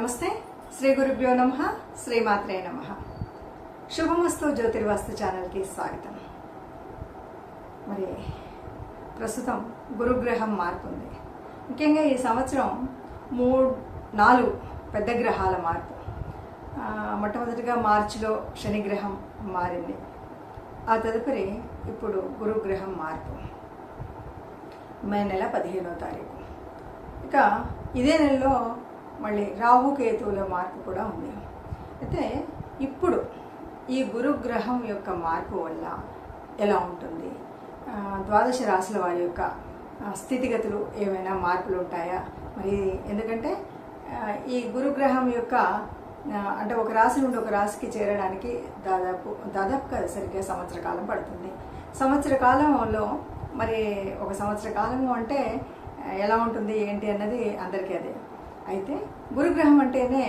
నమస్తే. శ్రీ గురుభ్యో నమః. శ్రీమాత్రే నమః. శుభమస్తు జ్యోతిర్వాస్తు ఛానల్కి స్వాగతం. మరి ప్రస్తుతం గురుగ్రహం మార్పు ఉంది. ముఖ్యంగా ఈ సంవత్సరం 3-4 పెద్ద గ్రహాల మార్పు. మొట్టమొదటిగా మార్చిలో శనిగ్రహం మారింది. ఆ తదుపరి ఇప్పుడు గురుగ్రహం మార్పు మే నెల 15వ తారీఖు. ఇక ఇదే నెలలో మళ్ళీ రాహుకేతువుల మార్పు కూడా ఉంది. అయితే ఇప్పుడు ఈ గురుగ్రహం యొక్క మార్పు వల్ల ఎలా ఉంటుంది, ద్వాదశ రాశుల వారి యొక్క స్థితిగతులు ఏమైనా మార్పులు ఉంటాయా? మరి ఎందుకంటే ఈ గురుగ్రహం యొక్క అంటే ఒక రాశి నుండి ఒక రాశికి చేరడానికి దాదాపుగా సరిగ్గా సంవత్సర కాలం పడుతుంది. సంవత్సర కాలంలో మరి ఒక సంవత్సర కాలము అంటే ఎలా ఉంటుంది ఏంటి అన్నది అందరికీ అదే. అయితే గురుగ్రహం అంటేనే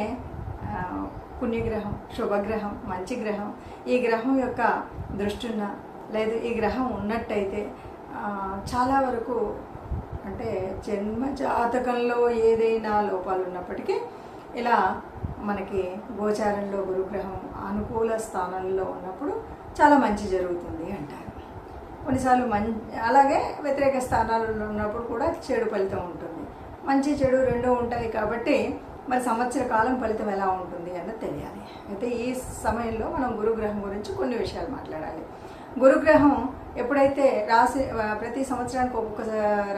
పుణ్యగ్రహం, శుభగ్రహం, మంచి గ్రహం. ఈ గ్రహం యొక్క దృష్టిన్న లేదు ఈ గ్రహం ఉన్నట్టయితే చాలా వరకు అంటే జన్మ జాతకంలో ఏదైనా లోపాలు ఉన్నప్పటికీ ఇలా మనకి గోచారంలో గురుగ్రహం అనుకూల స్థానంలో ఉన్నప్పుడు చాలా మంచి జరుగుతుంది అంటారు. కొన్నిసార్లు అలాగే వ్యతిరేక స్థానాలలో ఉన్నప్పుడు కూడా చెడు ఫలితం ఉంటుంది. మంచి చెడు రెండూ ఉంటాయి కాబట్టి మరి సంవత్సర కాలం ఫలితం ఎలా ఉంటుంది అన్నది తెలియాలి. అయితే ఈ సమయంలో మనం గురుగ్రహం గురించి కొన్ని విషయాలు మాట్లాడాలి. గురుగ్రహం ఎప్పుడైతే రాశి ప్రతి సంవత్సరానికి ఒక్కొక్క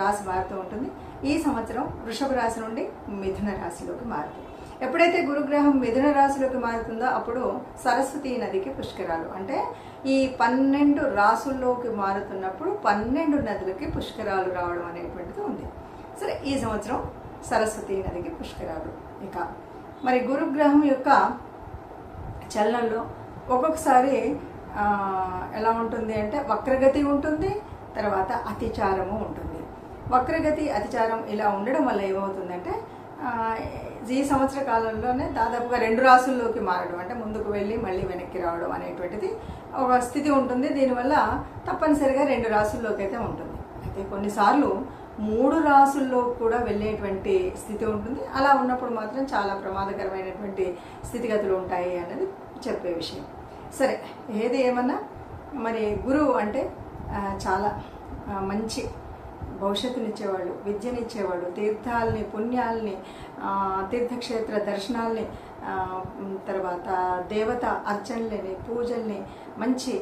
రాశి మారుతూ ఉంటుంది. ఈ సంవత్సరం వృషభ రాశి నుండి మిథున రాశిలోకి మారుతుంది. ఎప్పుడైతే గురుగ్రహం మిథున రాశిలోకి మారుతుందో అప్పుడు సరస్వతీ నదికి పుష్కరాలు, అంటే ఈ 12 రాసుల్లోకి మారుతున్నప్పుడు 12 నదులకి పుష్కరాలు రావడం అనేటువంటిది ఉంది. సరే, ఈ సంవత్సరం సరస్వతీ నదికి పుష్కరాలు. ఇక మరి గురుగ్రహం యొక్క చలనంలో ఒక్కొక్కసారి ఎలా ఉంటుంది అంటే వక్రగతి ఉంటుంది, తర్వాత అతిచారము ఉంటుంది. వక్రగతి అతిచారం ఇలా ఉండడం వల్ల ఏమవుతుందంటే ఈ సంవత్సర కాలంలోనే దాదాపుగా 2 రాసుల్లోకి మారడం, అంటే ముందుకు వెళ్ళి మళ్ళీ వెనక్కి రావడం అనేటువంటిది ఒక స్థితి ఉంటుంది. దీనివల్ల తప్పనిసరిగా 2 రాసుల్లోకి అయితే ఉంటుంది. అయితే కొన్నిసార్లు 3 రాసుల్లో కూడా వెళ్ళేటువంటి స్థితి ఉంటుంది. అలా ఉన్నప్పుడు మాత్రం చాలా ప్రమాదకరమైనటువంటి స్థితిగతులు ఉంటాయి అన్నది చెప్పే విషయం. సరే, ఏది ఏమన్నా మరి గురువు అంటే చాలా మంచి భవిష్యత్తునిచ్చేవాళ్ళు, విద్యనిచ్చేవాళ్ళు, తీర్థాలని, పుణ్యాలని, తీర్థక్షేత్ర దర్శనాల్ని, తర్వాత దేవత అర్చనలని, పూజల్ని, మంచి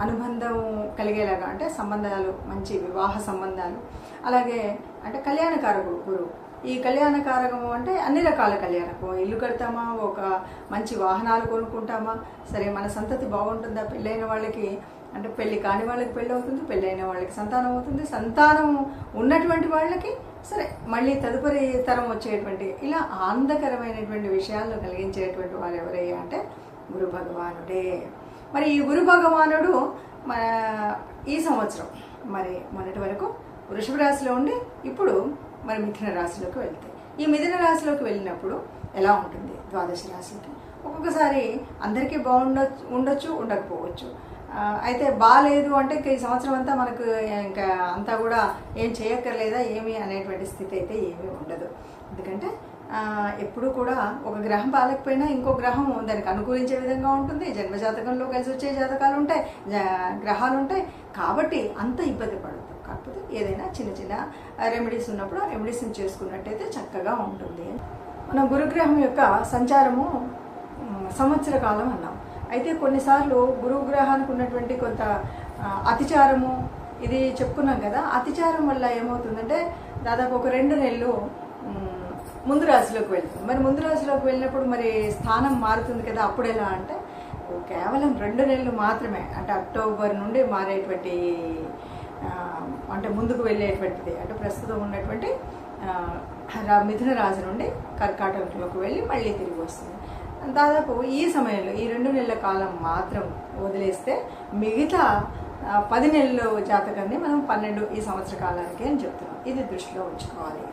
అనుబంధం కలిగేలాగా అంటే సంబంధాలు, మంచి వివాహ సంబంధాలు, అలాగే అంటే కళ్యాణకారకుడు గురువు. ఈ కళ్యాణకారకము అంటే అన్ని రకాల కళ్యాణకం. ఇల్లు కడతామా, ఒక మంచి వాహనాలు కొనుక్కుంటామా, సరే మన సంతతి బాగుంటుందా, పెళ్ళైన వాళ్ళకి అంటే పెళ్ళి కాని వాళ్ళకి పెళ్ళి అవుతుంది, పెళ్ళైన వాళ్ళకి సంతానం అవుతుంది, సంతానం ఉన్నటువంటి వాళ్ళకి సరే మళ్ళీ తదుపరి తరం వచ్చేటువంటి ఇలా ఆనందకరమైనటువంటి విషయాలను కలిగించేటువంటి వారు ఎవరయ్యా అంటే గురు భగవానుడే. మరి ఈ గురు భగవానుడు ఈ సంవత్సరం మరి మొన్నటి వరకు వృషభ రాశిలో ఉండి ఇప్పుడు మరి మిథున రాశిలోకి వెళ్తాయి. ఈ మిథున రాశిలోకి వెళ్ళినప్పుడు ఎలా ఉంటుంది ద్వాదశ రాశికి? ఒక్కొక్కసారి అందరికీ ఉండొచ్చు, ఉండకపోవచ్చు. అయితే బాగాలేదు అంటే ఈ సంవత్సరం అంతా మనకు ఇంకా అంతా కూడా ఏం చేయక్కర్లేదా ఏమి అనేటువంటి స్థితి అయితే ఏమీ ఉండదు. ఎందుకంటే ఎప్పుడు కూడా ఒక గ్రహం బాగాలేకపోయినా ఇంకో గ్రహం దానికి అనుకూలించే విధంగా ఉంటుంది. జన్మజాతకంలో కలిసి వచ్చే జాతకాలు ఉంటాయి, గ్రహాలు ఉంటాయి. కాబట్టి అంత ఇబ్బంది పడదు. కాకపోతే ఏదైనా చిన్న చిన్న రెమెడీస్ ఉన్నప్పుడు ఆ రెమెడీస్ని చేసుకున్నట్టయితే చక్కగా ఉంటుంది. మనం గురుగ్రహం యొక్క సంచారము సంవత్సర కాలం అన్నాం. అయితే కొన్నిసార్లు గురుగ్రహానికి ఉన్నటువంటి కొంత అతిచారము ఇది చెప్పుకున్నాం కదా. అతిచారం వల్ల ఏమవుతుందంటే దాదాపు ఒక 2 నెలలు ముందు రాశిలోకి వెళ్తుంది. మరి ముందు రాశిలోకి వెళ్ళినప్పుడు మరి స్థానం మారుతుంది కదా. అప్పుడు ఎలా అంటే కేవలం 2 నెలలు మాత్రమే, అంటే అక్టోబర్ నుండి మారేటువంటి అంటే ముందుకు వెళ్ళేటువంటిది, అంటే ప్రస్తుతం ఉన్నటువంటి మిథున రాశి నుండి కర్కాటకంలోకి వెళ్ళి మళ్ళీ తిరిగి వస్తుంది. దాదాపు ఈ సమయంలో ఈ 2 నెలల కాలం మాత్రం వదిలేస్తే మిగతా 10 నెలల జాతకాన్ని మనం 12 ఈ సంవత్సర కాలానికి అని చెప్తున్నాం. ఇది దృష్టిలో ఉంచుకోవాలి.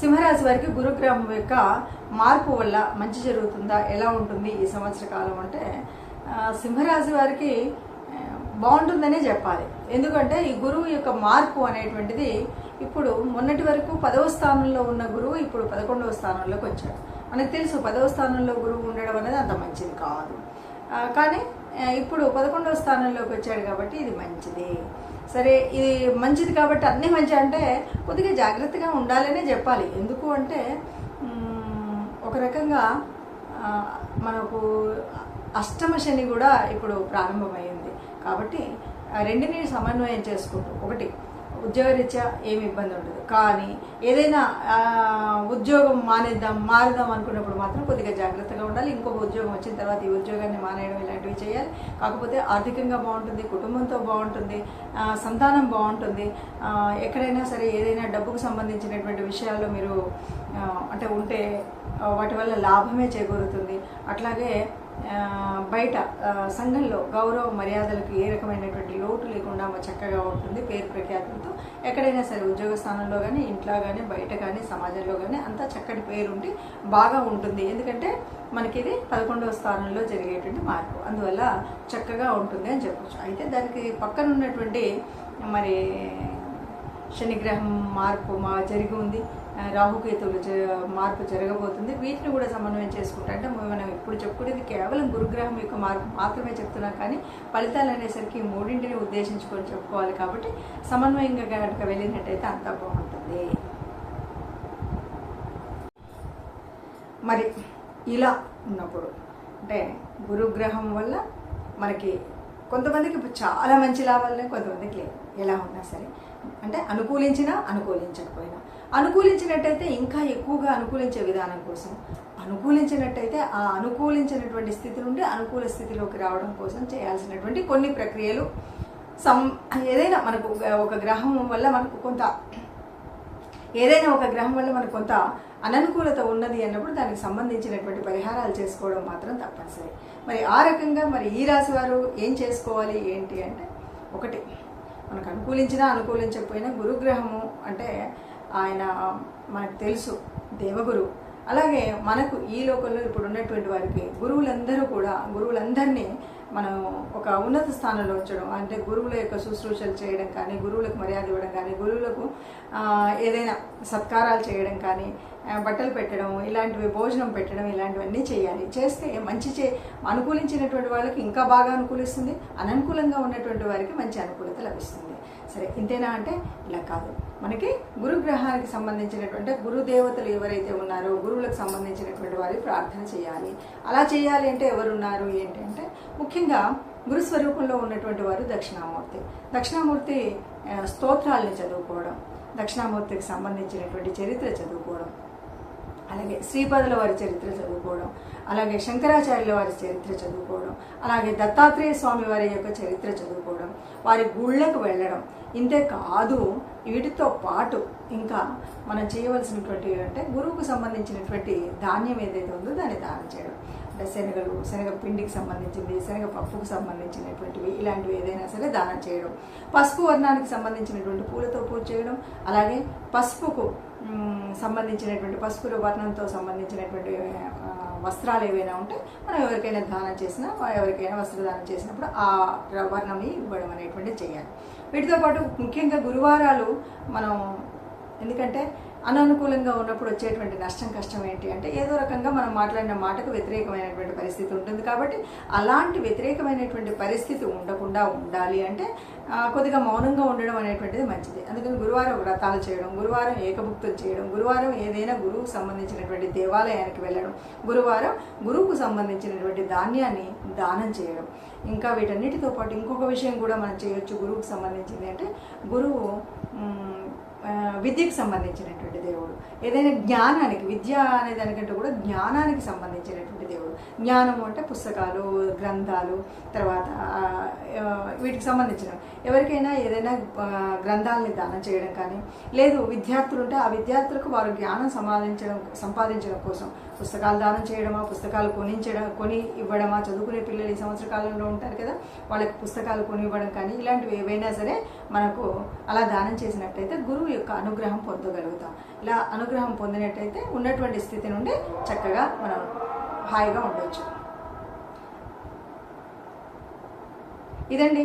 సింహరాశి వారికి గురుగ్రహం యొక్క మార్పు వల్ల మంచి జరుగుతుందా, ఎలా ఉంటుంది ఈ సంవత్సర కాలం అంటే సింహరాశి వారికి బాగుంటుందనే చెప్పాలి. ఎందుకంటే ఈ గురువు యొక్క మార్పు అనేటువంటిది ఇప్పుడు మొన్నటి వరకు 10వ స్థానంలో ఉన్న గురువు ఇప్పుడు 11వ స్థానంలోకి వచ్చాడు. మనకు తెలుసు 10వ స్థానంలో గురువు ఉండడం అనేది అంత మంచిది కాదు, కానీ ఇప్పుడు 11వ స్థానంలోకి వచ్చాడు కాబట్టి ఇది మంచిది. సరే, ఇది మంచిది కాబట్టి అన్నీ మంచి అంటే కొద్దిగా జాగ్రత్తగా ఉండాలనే చెప్పాలి. ఎందుకు అంటే ఒక రకంగా మనకు అష్టమ శని కూడా ఇప్పుడు ప్రారంభమైంది కాబట్టి రెండిని సమన్వయం చేసుకుంటూ, ఒకటి ఉద్యోగరీత్యా ఏమి ఇబ్బంది ఉండదు, కానీ ఏదైనా ఉద్యోగం మారుదాం అనుకున్నప్పుడు మాత్రం కొద్దిగా జాగ్రత్తగా ఉండాలి. ఇంకొక ఉద్యోగం వచ్చిన తర్వాత ఈ ఉద్యోగాన్ని మానేయడం ఇలాంటివి చేయాలి. కాకపోతే ఆర్థికంగా బాగుంటుంది, కుటుంబంతో బాగుంటుంది, సంతానం బాగుంటుంది. ఎక్కడైనా సరే ఏదైనా డబ్బుకు సంబంధించినటువంటి విషయాల్లో మీరు అంటే ఉంటే వాటి వల్ల లాభమే చేకూరుతుంది. అట్లాగే బయట సంఘంలో గౌరవ మర్యాదలకు ఏ రకమైనటువంటి లోటు లేకుండా చక్కగా ఉంటుంది. పేరు ప్రఖ్యాతులతో ఎక్కడైనా సరే ఉద్యోగ స్థానంలో కానీ, ఇంట్లో కానీ, బయట కానీ, సమాజంలో కానీ అంతా చక్కటి పేరు ఉండి బాగా ఉంటుంది. ఎందుకంటే మనకి ఇది 11వ స్థానంలో జరిగేటువంటి మార్పు, అందువల్ల చక్కగా ఉంటుంది అని చెప్పచ్చు. అయితే దానికి పక్కన ఉన్నటువంటి మరి శనిగ్రహం మార్పు జరిగి ఉంది, రాహుకేతువులు మార్పు జరగబోతుంది. వీటిని కూడా సమన్వయం చేసుకుంటా అంటే మనం ఇప్పుడు చెప్పుకునేది కేవలం గురుగ్రహం యొక్క మార్పు మాత్రమే చెప్తున్నాం, కానీ ఫలితాలు అనేసరికి మూడింటిని ఉద్దేశించుకొని చెప్పుకోవాలి. కాబట్టి సమన్వయంగా కనుక వెళ్ళినట్టయితే అంతా బాగుంటుంది. మరి ఇలా ఉన్నప్పుడు అంటే గురుగ్రహం వల్ల మనకి కొంతమందికి చాలా మంచి లాభాలనే, కొంతమందికి లేదు. ఎలా ఉన్నా సరే అంటే అనుకూలించినా అనుకూలించకపోయినా, అనుకూలించినట్టయితే ఇంకా ఎక్కువగా అనుకూలించే విధానం కోసం, అనుకూలించినట్టయితే ఆ అనుకూలించినటువంటి స్థితి నుండి అనుకూల స్థితిలోకి రావడం కోసం చేయాల్సినటువంటి కొన్ని ప్రక్రియలు. ఏదైనా మనకు ఒక గ్రహం వల్ల మనకు కొంత అననుకూలత ఉన్నది అన్నప్పుడు దానికి సంబంధించినటువంటి పరిహారాలు చేసుకోవడం మాత్రం తప్పనిసరి. మరి ఆ రకంగా మరి ఈ రాశి వారు ఏం చేసుకోవాలి ఏంటి అంటే, ఒకటి మనకు అనుకూలించినా అనుకూలించకపోయినా గురుగ్రహము అంటే ఆయన మనకు తెలుసు దేవగురు. అలాగే మనకు ఈ లోకంలో ఇప్పుడు ఉన్నటువంటి వారికి గురువులందరినీ మనం ఒక ఉన్నత స్థానంలో ఉంచడం అంటే గురువుల యొక్క శుశ్రూషలు చేయడం కానీ, గురువులకు మర్యాద ఇవ్వడం కానీ, గురువులకు ఏదైనా సత్కారాలు చేయడం కానీ, బట్టలు పెట్టడం, ఇలాంటివి భోజనం పెట్టడం, ఇలాంటివన్నీ చేయాలి. చేస్తే అనుకూలించినటువంటి వాళ్ళకి ఇంకా బాగా అనుకూలిస్తుంది, అననుకూలంగా ఉన్నటువంటి వారికి మంచి అనుకూలత లభిస్తుంది. సరే, ఇంతేనా అంటే ఇలా కాదు. మనకి గురుగ్రహానికి సంబంధించినటువంటి గురుదేవతలు ఎవరైతే ఉన్నారో గురువులకు సంబంధించినటువంటి వారి ప్రార్థన చేయాలి. అలా చేయాలి అంటే ఎవరున్నారు ఏంటి అంటే, ముఖ్యంగా గురు స్వరూపంలో ఉన్నటువంటి వారు దక్షిణామూర్తి స్తోత్రాలను చదువుకోవడం, దక్షిణామూర్తికి సంబంధించినటువంటి చరిత్ర చదువుకోవడం, అలాగే శ్రీపదుల వారి చరిత్ర చదువుకోవడం, అలాగే శంకరాచార్యుల వారి చరిత్ర చదువుకోవడం, అలాగే దత్తాత్రేయ స్వామి వారి యొక్క చరిత్ర చదువుకోవడం, వారి గుళ్ళకు వెళ్ళడం. ఇంతే కాదు, వీటితో పాటు ఇంకా మనం చేయవలసినటువంటి అంటే గురువుకు సంబంధించినటువంటి ధాన్యం ఏదైతే ఉందో దాన్ని దానం చేయడం. అంటే శనగ పిండికి సంబంధించింది, శనగ పప్పుకు సంబంధించినటువంటివి ఇలాంటివి ఏదైనా సరే దానం చేయడం. పసుపు వర్ణానికి సంబంధించినటువంటి పూలతో పూజ చేయడం, అలాగే పసుపుకు సంబంధించినటువంటి పసుపుల వర్ణంతో సంబంధించినటువంటి వస్త్రాలు ఏవైనా ఉంటే మనం ఎవరికైనా దానం చేసినా, ఎవరికైనా వస్త్రదానం చేసినప్పుడు ఆ వర్ణంని ఇవ్వడం అనేటువంటి చేయాలి. వీటితో పాటు ముఖ్యంగా గురువారాలు మనం, ఎందుకంటే అననుకూలంగా ఉన్నప్పుడు వచ్చేటువంటి కష్టం ఏంటి అంటే ఏదో రకంగా మనం మాట్లాడిన మాటకు వ్యతిరేకమైనటువంటి పరిస్థితి ఉంటుంది. కాబట్టి అలాంటి వ్యతిరేకమైనటువంటి పరిస్థితి ఉండకుండా ఉండాలి అంటే కొద్దిగా మౌనంగా ఉండడం అనేటువంటిది మంచిది. అందుకని గురువారం వ్రతాలు చేయడం, గురువారం ఏకభుక్తులు చేయడం, గురువారం ఏదైనా గురువుకు సంబంధించినటువంటి దేవాలయానికి వెళ్ళడం, గురువారం గురువుకు సంబంధించినటువంటి ధాన్యాన్ని దానం చేయడం. ఇంకా వీటన్నిటితో పాటు ఇంకొక విషయం కూడా మనం చేయొచ్చు గురువుకు సంబంధించింది అంటే, గురువు విద్యకు సంబంధించినటువంటి దేవుడు. ఏదైనా జ్ఞానానికి, విద్య అనే దానికంటే కూడా జ్ఞానానికి సంబంధించినటువంటి దేవుడు. జ్ఞానము అంటే పుస్తకాలు, గ్రంథాలు, తర్వాత వీటికి సంబంధించిన ఎవరికైనా ఏదైనా గ్రంథాలని దానం చేయడం కానీ, లేదు విద్యార్థులు ఉంటే ఆ విద్యార్థులకు వారు జ్ఞానం సంపాదించడం కోసం పుస్తకాలు దానం చేయడమా, పుస్తకాలు కొని ఇవ్వడమా, చదువుకునే పిల్లలు ఈ సంవత్సర కాలంలో ఉంటారు కదా, వాళ్ళకి పుస్తకాలు కొని ఇవ్వడం కానీ, ఇలాంటివి ఏవైనా సరే మనకు అలా దానం చేసినట్టయితే గురువు యొక్క అనుగ్రహం పొందగలుగుతాం. ఇలా అనుగ్రహం పొందినట్టయితే ఉన్నటువంటి స్థితి నుండి చక్కగా మనం హాయిగా ఉండొచ్చు. ఇదండి